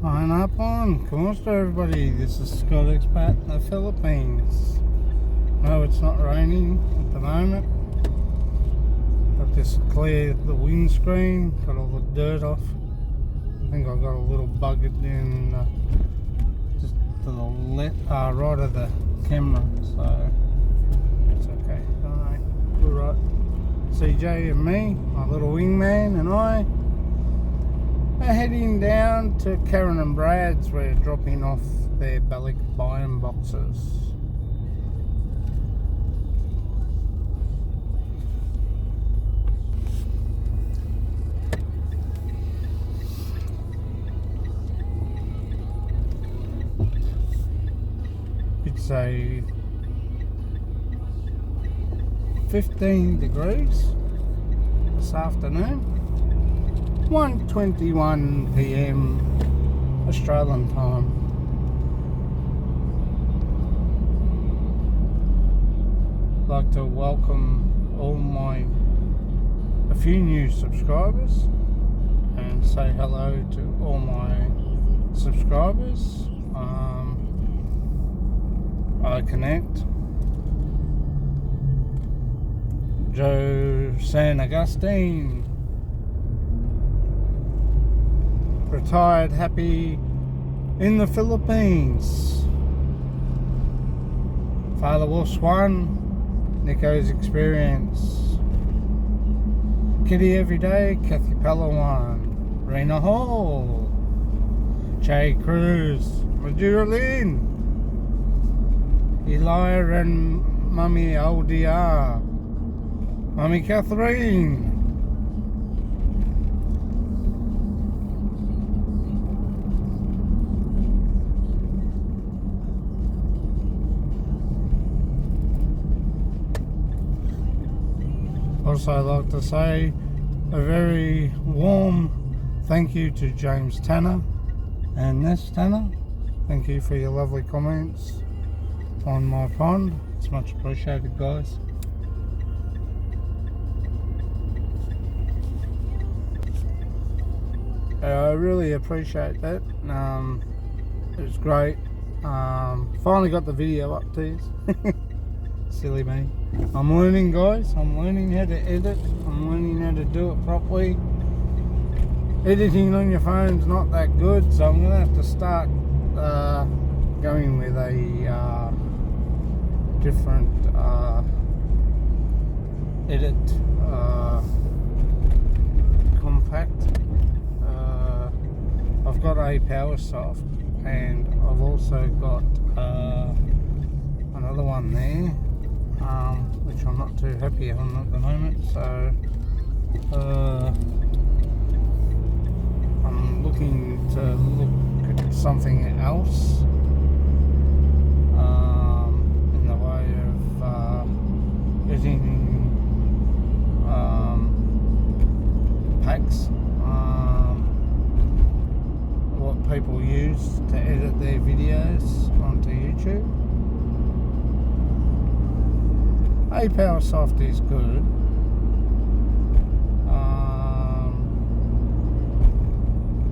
Pineapple, Kumusta everybody, this is Scott Expat in the Philippines. No, it's not raining at the moment. I've just cleared the windscreen, got all the dirt off. I think I got a little bugged in just to the left, right of the camera, so it's okay. Alright, we're right. CJ and me, my little wingman and I are heading down to Karen and Brad's. We're dropping off their Balik buying boxes. It's a 15 degrees this afternoon. 1:21 p.m. Australian time. I'd like to welcome a few new subscribers and say hello to all my subscribers. I connect Joe San Agustin, retired happy in the Philippines. Father Wolf's One, Nico's Experience, Kitty Everyday, Kathy Palawan, Rena Hall, Jay Cruz, Madura Lynn, Elia and Mummy LDR, Mummy Catherine, also, I'd like to say a very warm thank you to James Tanner and Ness Tanner. Thank you for your lovely comments on my pond. It's much appreciated, guys. I really appreciate that. It was great. Finally got the video up to you. Silly me. I'm learning, guys. I'm learning how to edit. I'm learning how to do it properly. Editing on your phone's not that good, so I'm going to have to start going with a different edit compact. I've got a PowerSoft and I've also got another one there, which I'm not too happy on at the moment, so I'm looking to look at something else in the way of editing packs, what people use to edit their videos onto YouTube. PowerSoft is good.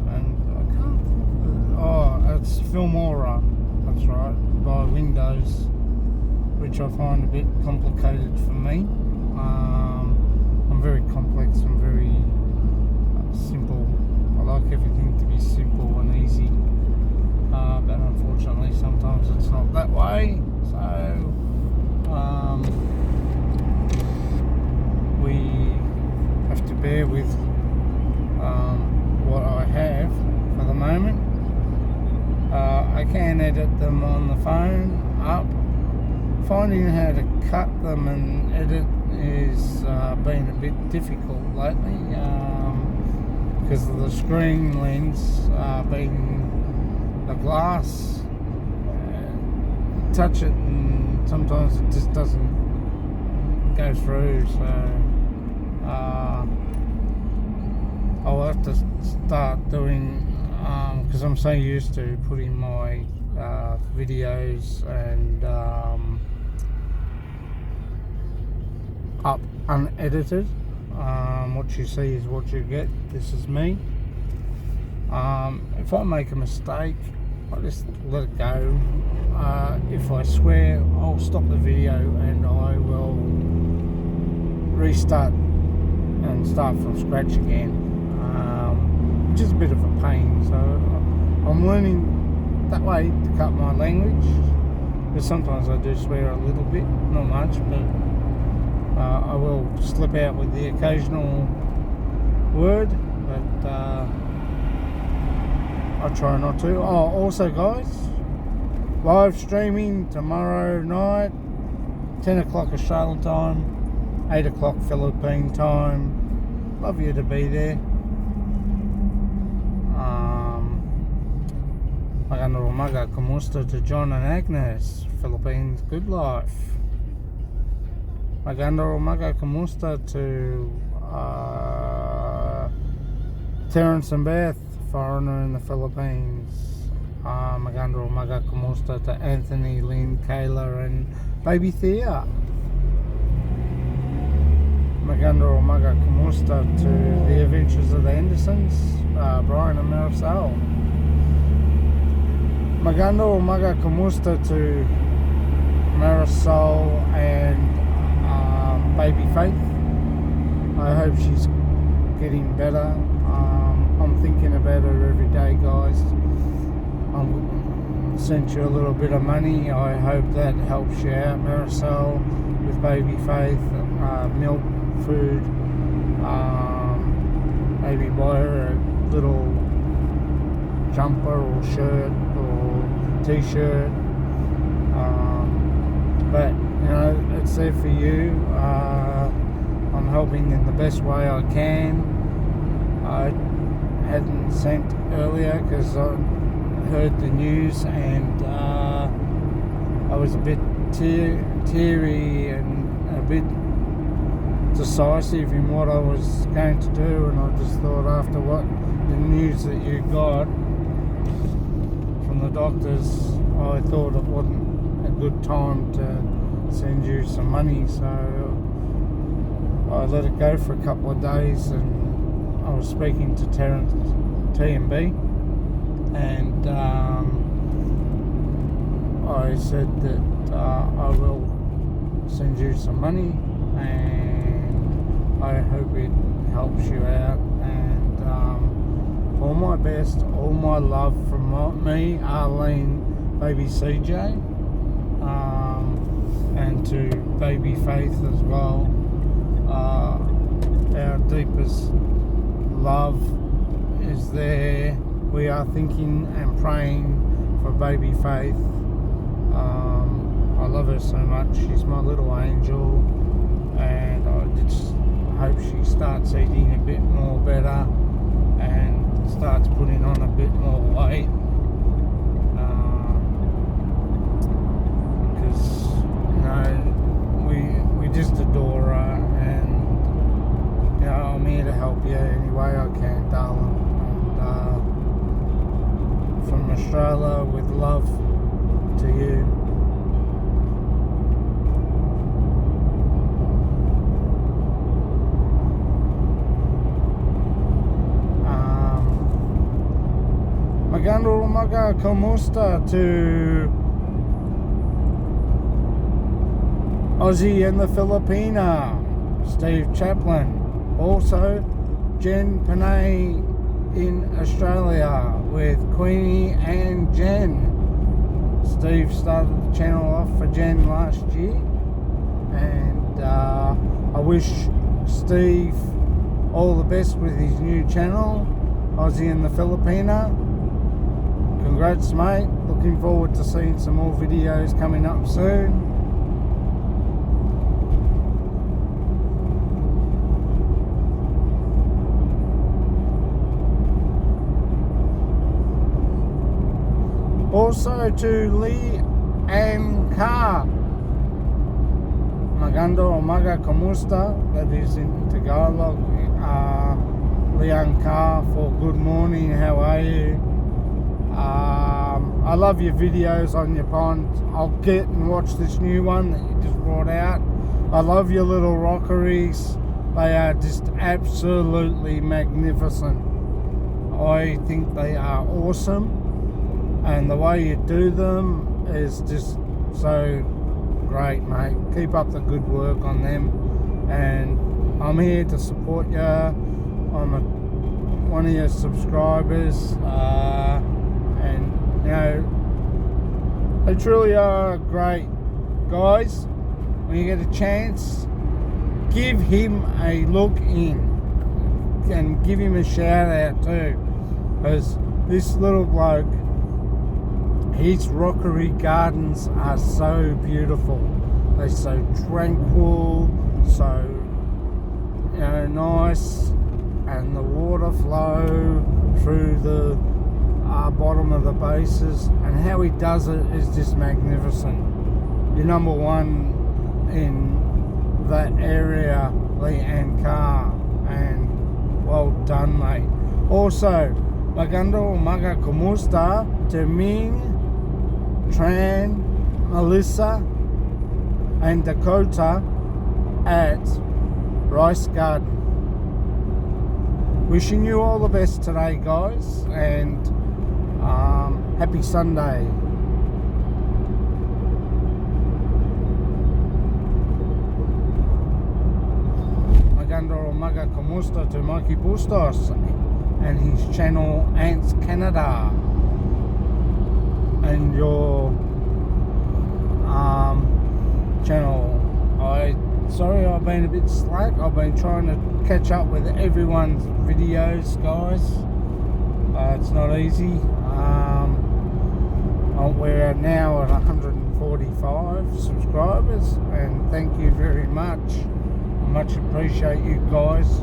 And I can't think of it's Filmora, that's right, by Windows, which I find a bit complicated for me. I'm very complex and very simple. I like everything to be simple and easy, but unfortunately sometimes it's not that way, so we have to bear with what I have for the moment. I can edit them on the phone up. Finding how to cut them and edit is been a bit difficult lately, because of the screen lens being the glass. Touch it and sometimes it just doesn't go through, so I'll have to start doing, because I'm so used to putting my videos and up unedited. What you see is what you get. This is me. If I make a mistake, I just let it go. If I swear, I'll stop the video and I will restart and start from scratch again, which is a bit of a pain. So I'm learning that way to cut my language, because sometimes I do swear a little bit, not much, but I will slip out with the occasional word, but I try not to. Oh, also guys, live streaming tomorrow night, 10 o'clock Australian time, 8 o'clock Philippine time. Love you to be there. Magandang umaga, kumusta to John and Agnes, Philippines, good life. Magandang umaga, kumusta to Terrence and Beth, foreigner in the Philippines. Magandang umaga, kumusta to Anthony, Lynn, Kayla and baby Thea. Magandang umaga, kumusta to the Adventures of the Andersons, Brian and Marisol. Magandang umaga, kumusta to Marisol and baby Faith. I hope she's getting better. I'm thinking about her every day, guys. I sent you a little bit of money. I hope that helps you out, Marisol, with baby Faith. Milk, food, maybe buy her a little jumper or shirt or t-shirt, but you know, it's there for you. I'm helping in the best way I can. I hadn't sent earlier because I heard the news and I was a bit teary and a bit decisive in what I was going to do, and I just thought, after what the news that you got from the doctors, I thought it wasn't a good time to send you some money, so I let it go for a couple of days. And I was speaking to Terrence T&B, and I said that I will send you some money, and I hope it helps you out. And all my best, all my love from me, Arlene, baby CJ, and to baby Faith as well. Our deepest love is there. We are thinking and praying for baby Faith. I love her so much. She's my little angel, and I just hope she starts eating a bit more better and starts putting on a bit more weight, because you know, we just adore her, and you know, I'm here to help you any way I can, darling. And from Australia, with love to you. Magandang umaga, kumusta to Aussie and the Filipina, Steve Chaplin. Also, Jen Panay in Australia with Queenie and Jen. Steve started the channel off for Jen last year, and I wish Steve all the best with his new channel, Aussie and the Filipina. Congrats, mate. Looking forward to seeing some more videos coming up soon. Also to Lee and Ka. Magandang umaga, kumusta? That is in Tagalog. Liang Ka for good morning, how are you? I love your videos on your pond. I'll get and watch this new one that you just brought out. I love your little rockeries. They are just absolutely magnificent. I I think they are awesome, and the way you do them is just so great, mate. Keep up the good work on them, and I'm here to support you. I'm one of your subscribers, and you know, they truly are great guys. When you get a chance, give him a look in and give him a shout out too, because this little bloke, his rockery gardens are so beautiful. They're so tranquil, so nice, and the water flow through the bottom of the bases, and how he does it is just magnificent. You're number one in that area, Lee and Carr, and well done, mate. Also, maganda umaga kumusta to Ming, Tran, Melissa, and Dakota at Rice Garden. Wishing you all the best today, guys, and happy Sunday. Maganda umaga kumusta to Mikey Bustos and his channel Ants Canada, and your channel. Sorry I've been a bit slack. I've been trying to catch up with everyone's videos, guys. It's not easy. We're now at 145 subscribers, and thank you very much. I much appreciate you guys.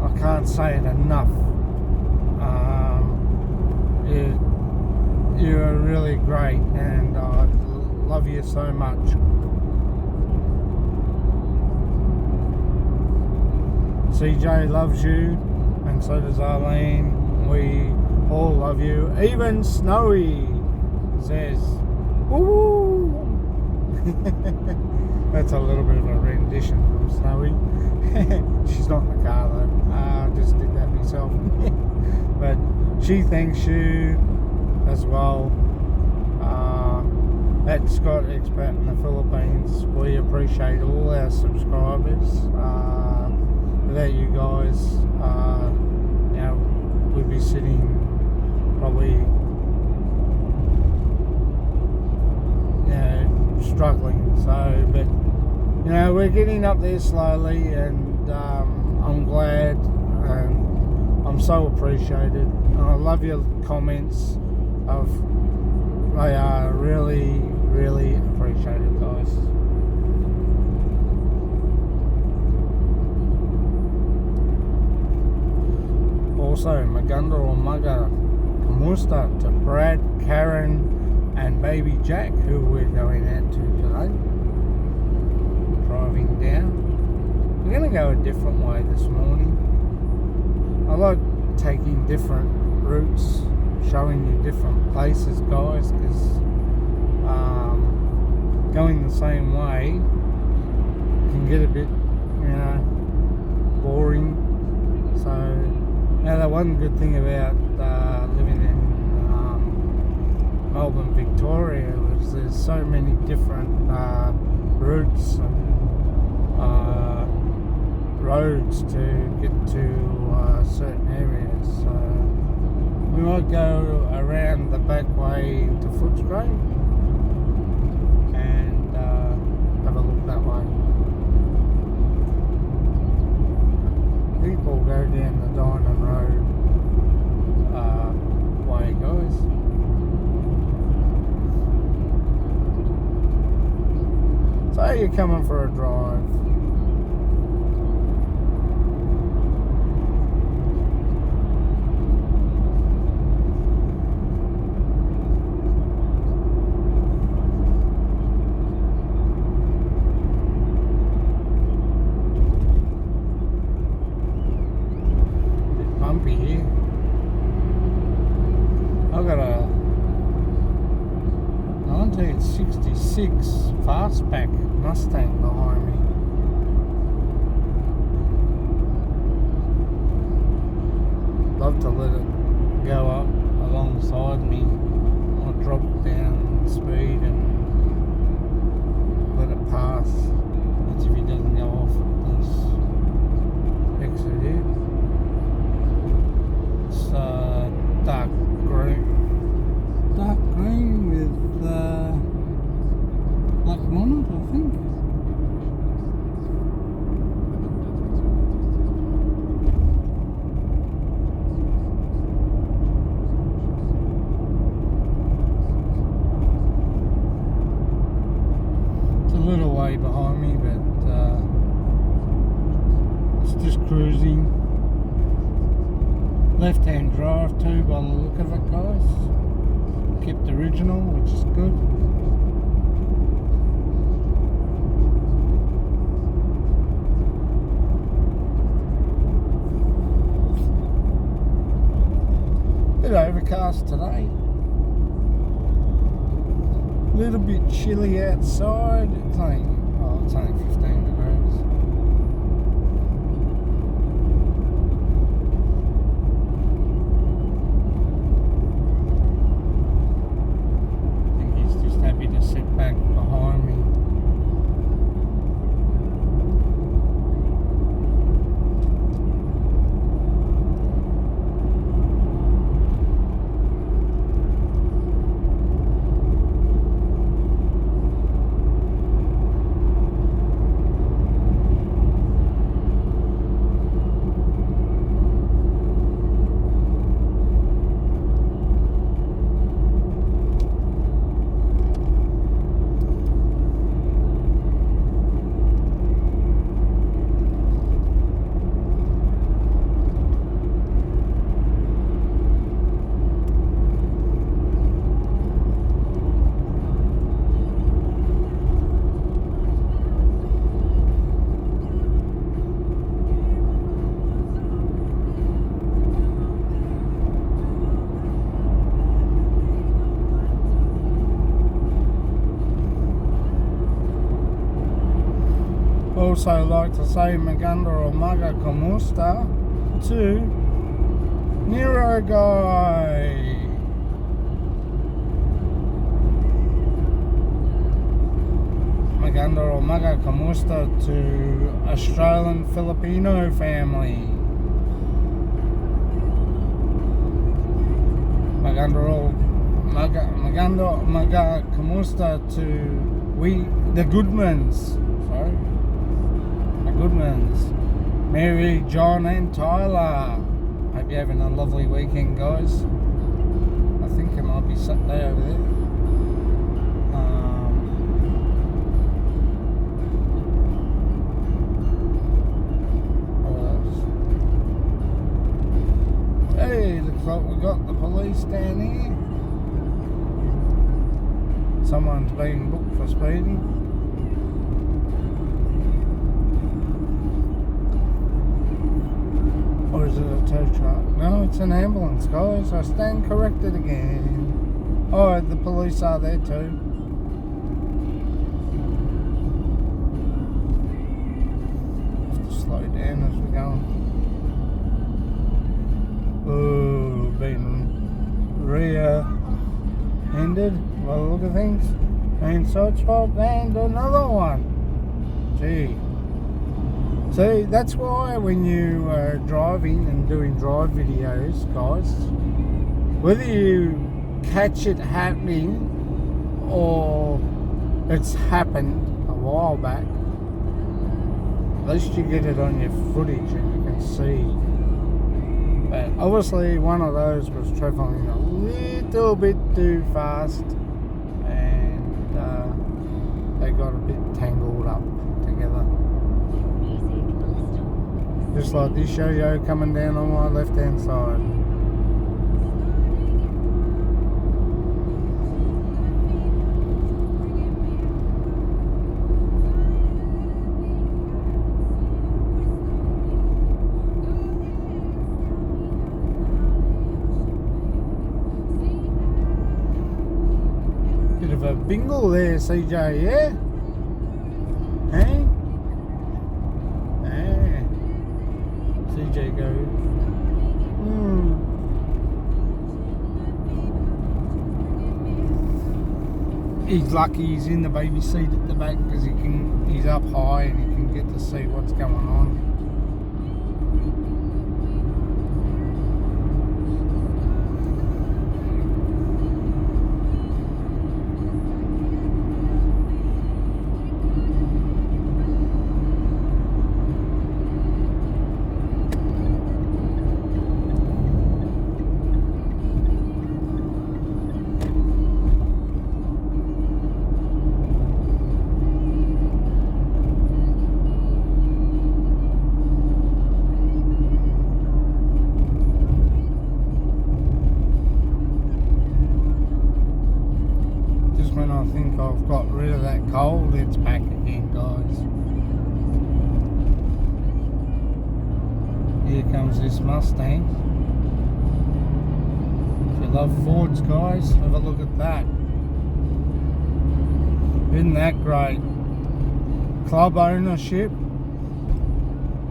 I can't say it enough. You're really great, and I love you so much. CJ loves you, and so does Arlene. We all love you. Even Snowy says, "Woo!" That's a little bit of a rendition from Snowy. She's not in the car though. I just did that myself. But she thanks you as well. At Scott Expat in the Philippines, we appreciate all our subscribers. Without you guys, we'd be sitting probably struggling. So, but we're getting up there slowly, and I'm glad, and I'm so appreciated. And I love your comments. They are really, really appreciated, guys. Also, maganda umaga kumusta to Brad, Karen, and baby Jack, who we're going out to today. Driving down. We're going to go a different way this morning. I like taking different routes, showing you different places, guys, because going the same way can get a bit, boring. So, the one good thing about living in Melbourne, Victoria, is there's so many different routes and roads to get to certain areas. So we might go around the back way into Footscray and have a look that way. I think we'll go down the Diamond Road way, guys. So you're coming for a drive. Bumpy here. I've got a 1966 fastback Mustang behind me. Love to let it go up alongside me or drop down speed and let it pass. That's if he doesn't go off this exit here. It's dark green with black bonnet, I think. Little way behind me, but it's just cruising. Left hand drive too by the look of it, guys. Kept original, which is good. Bit overcast today. A little bit chilly outside. It's only 15 degrees. I think he's just happy to sit back behind me. Also like to say Maganda or Maga Kamusta to Nero Guy. Maganda or Maga Kamusta to Australian Filipino family. Maganda Maga Kamusta to the Goodmans. Sorry. Goodmans, Mary, John and Tyler. Hope you're having a lovely weekend, guys. I think it might be Saturday over there. Hey, looks like we got the police down here. Someone's being booked for speeding. Or is it a tow truck? No, it's an ambulance, guys. I stand corrected again. Oh, the police are there too. Have to slow down as we're going. Oh, been rear-ended by the look of things. And side swap and another one. Gee. See, that's why when you are driving and doing drive videos, guys, whether you catch it happening or it's happened a while back, at least you get it on your footage and you can see. But obviously one of those was travelling a little bit too fast and they got a bit tangled up together. Just like this yo-yo coming down on my left hand side. Bit of a bingle there, CJ, yeah? Hey? CJ go. he's lucky he's in the baby seat at the back because he's up high and he can get to see what's going on. When I think I've got rid of that cold, it's back again, guys. Here comes this Mustang. If you love Fords, guys, have a look at that. Isn't that great? Club ownership.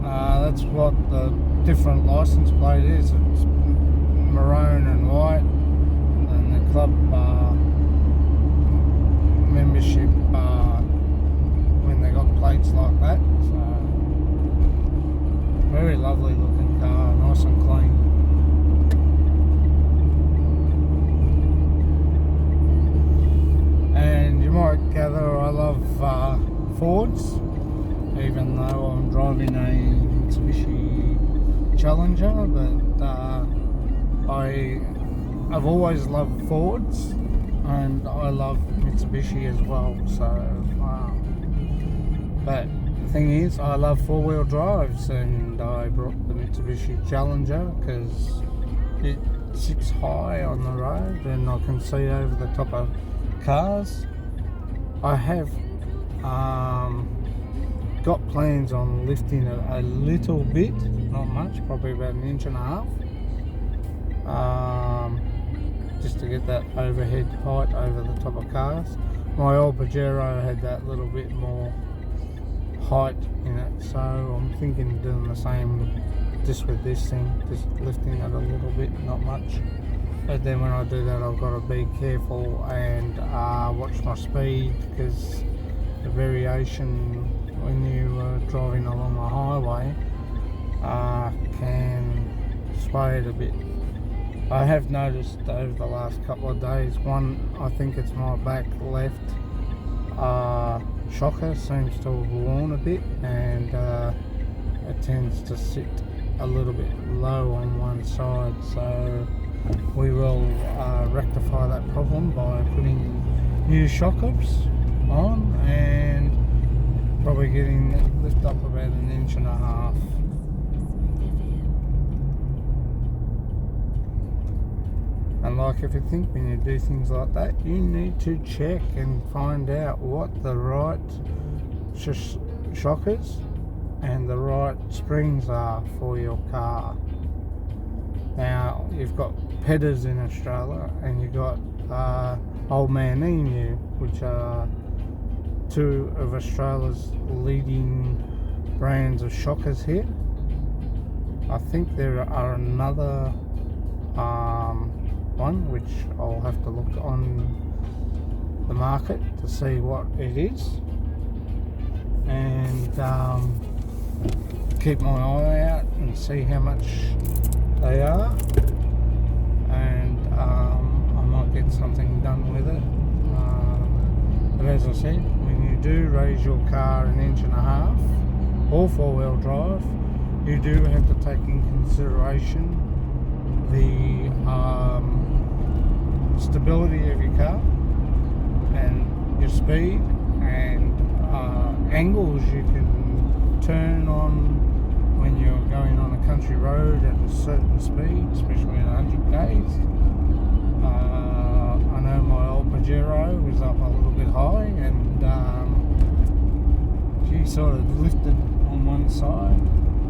That's what the different license plate is. It's maroon and white, and the club membership when they got plates like that. So very lovely looking car, nice and clean. And you might gather I love Fords, even though I'm driving a Mitsubishi Challenger, but I've always loved Fords. And I love Mitsubishi as well, so but the thing is, I love four-wheel drives, and I brought the Mitsubishi Challenger because it sits high on the road and I can see over the top of cars. I have got plans on lifting it a little bit, not much, probably about 1.5 inches. Just to get that overhead height over the top of cars. My old Pajero had that little bit more height in it, so I'm thinking of doing the same just with this thing, just lifting it a little bit, not much. But then when I do that, I've got to be careful and watch my speed, because the variation when you are driving along the highway can sway it a bit. I have noticed over the last couple of days, I think it's my back left shocker seems to have worn a bit, and it tends to sit a little bit low on one side, so we will rectify that problem by putting new shockers on and probably getting it lift up about 1.5 inches. And like if you think when you do things like that, you need to check and find out what the right shockers and the right springs are for your car. Now, you've got Pedders in Australia and you've got Old Man Emu, which are two of Australia's leading brands of shockers here. I think there are another one which I'll have to look on the market to see what it is, and keep my eye out and see how much they are, and I might get something done with it. But as I said, when you do raise your car 1.5 inches or four-wheel drive, you do have to take in consideration the stability of your car and your speed and angles you can turn on when you're going on a country road at a certain speed, especially at 100 k's. I know my old Pajero was up a little bit high, and she sort of lifted on one side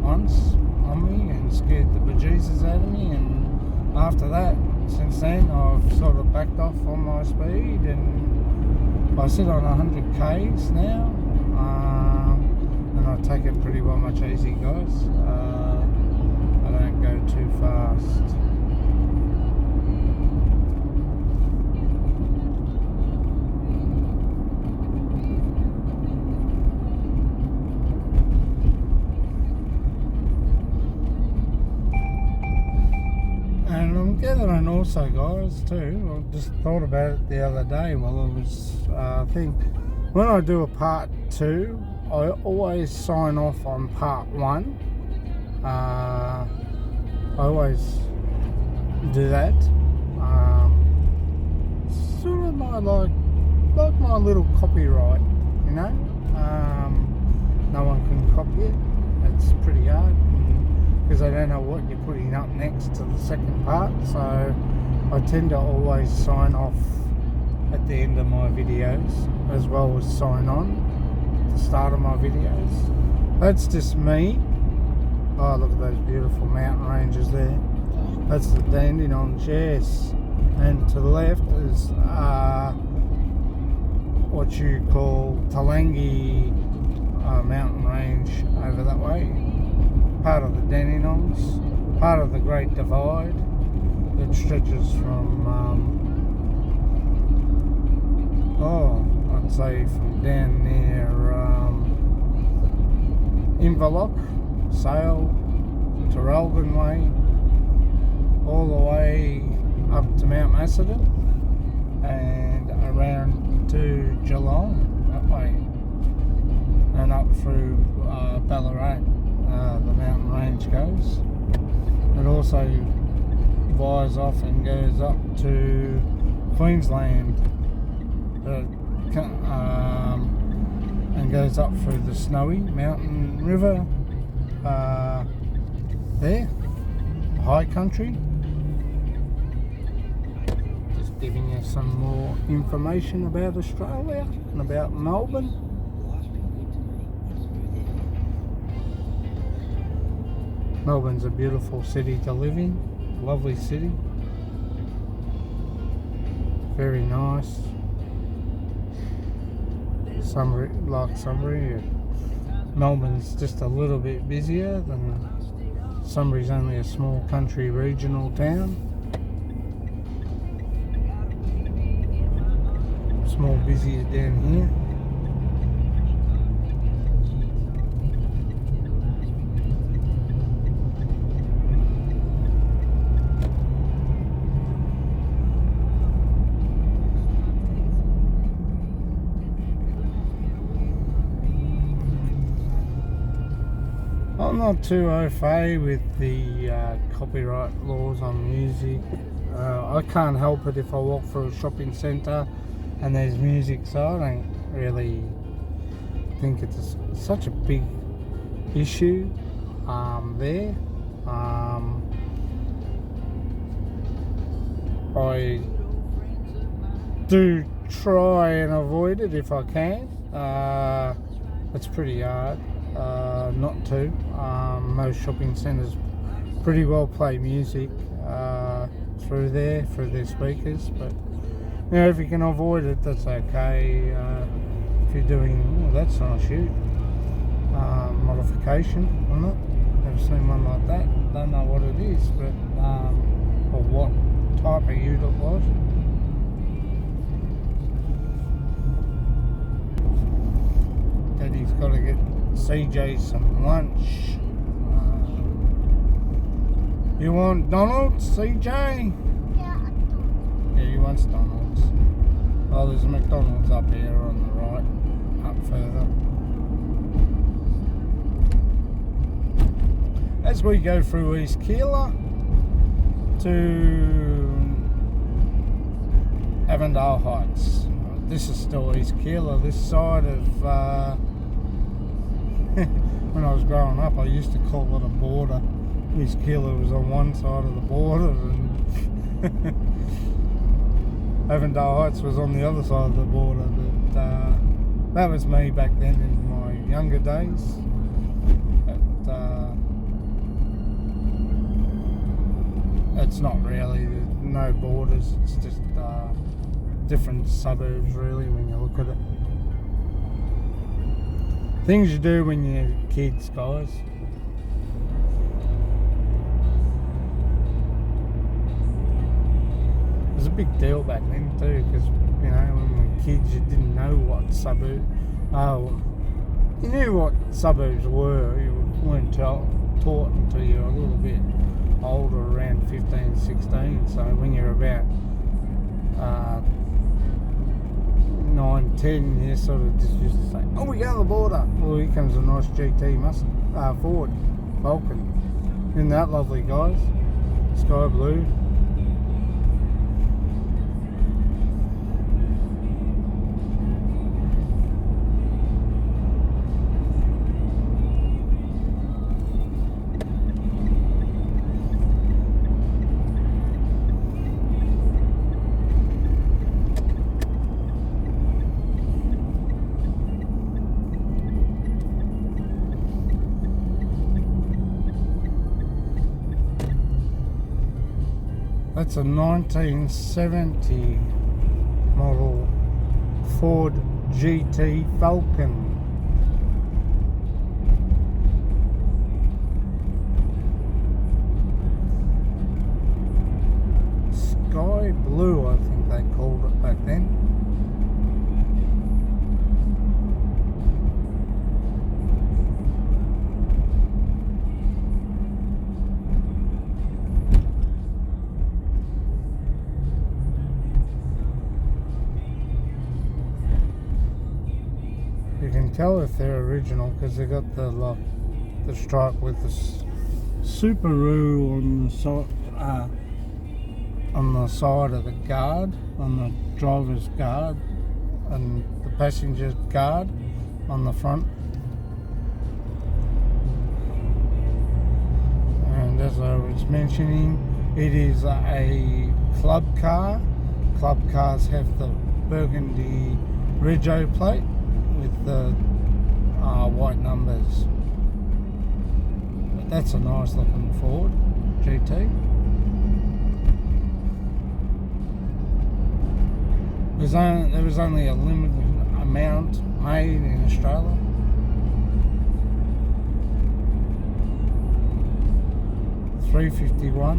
once on me and scared the bejesus out of me, and after that, since then, I've sort of backed off on my speed, and I sit on 100 k's now, and I take it pretty well much easy, guys. I don't go too fast. And I'm gathering also, guys, too, I just thought about it the other day while I was, I think, when I do a part 2, I always sign off on part 1. I always do that. Sort of like my little copyright, you know. No one can copy it. It's pretty hard because I don't know what you're putting up next to the second part. So I tend to always sign off at the end of my videos as well as sign on at the start of my videos. That's just me. Oh, look at those beautiful mountain ranges there. That's the Dandenongs, yes. And to the left is what you call Talangi mountain range over that way. Part of the Dandenongs, part of the Great Divide that stretches from, I'd say from down near Inverloch, Sale, Traralgon Way, all the way up to Mount Macedon and around to Geelong that way, and up through Ballarat. The mountain range goes. It also flies off and goes up to Queensland, and goes up through the Snowy Mountain River there, high country. Just giving you some more information about Australia and about Melbourne. Melbourne's a beautiful city to live in, lovely city, very nice. Sunbury, Melbourne's just a little bit busier than Sunbury's. Only a small country regional town. It's more busier down here. I'm not too au fait with the copyright laws on music. I can't help it if I walk through a shopping centre and there's music, so I don't really think it's such a big issue there. I do try and avoid it if I can. It's pretty hard not to. Most shopping centres pretty well play music through their speakers, but you know, if you can avoid it, that's okay. If you're doing, that's not a shoot, modification on it. Never seen one like that. Don't know what it is, but or what type of ute it was. Daddy's got to get CJ some lunch. You want Donald's, CJ? Yeah, he wants Donald's. Oh, there's a McDonald's up here on the right, up further. As we go through East Keilor to Avondale Heights. This is still East Keilor, this side of when I was growing up, I used to call it a border. East Keilor was on one side of the border and Avondale Heights was on the other side of the border. But that was me back then in my younger days. But it's not really, there's no borders, it's just different suburbs really when you look at it. Things you do when you're kids, guys. It was a big deal back then too, because you know when we were kids you didn't know what suburb. You knew what suburbs were. You weren't taught until you were a little bit older, around 15, 16. So when you're about 9, 10, you sort of just used to say, oh, we go to the border. Well, here comes a nice GT Ford Falcon. Isn't that lovely, guys? Sky blue. That's a 1970 model Ford GT Falcon. Sky blue, I think they called it back then. You can tell if they're original because they got the stripe with the Subaru on the side of the guard, on the driver's guard, and the passenger's guard on the front. And as I was mentioning, it is a club car. Club cars have the burgundy rego plate with the white numbers. But that's a nice looking Ford GT. There was only a limited amount made in Australia. $351.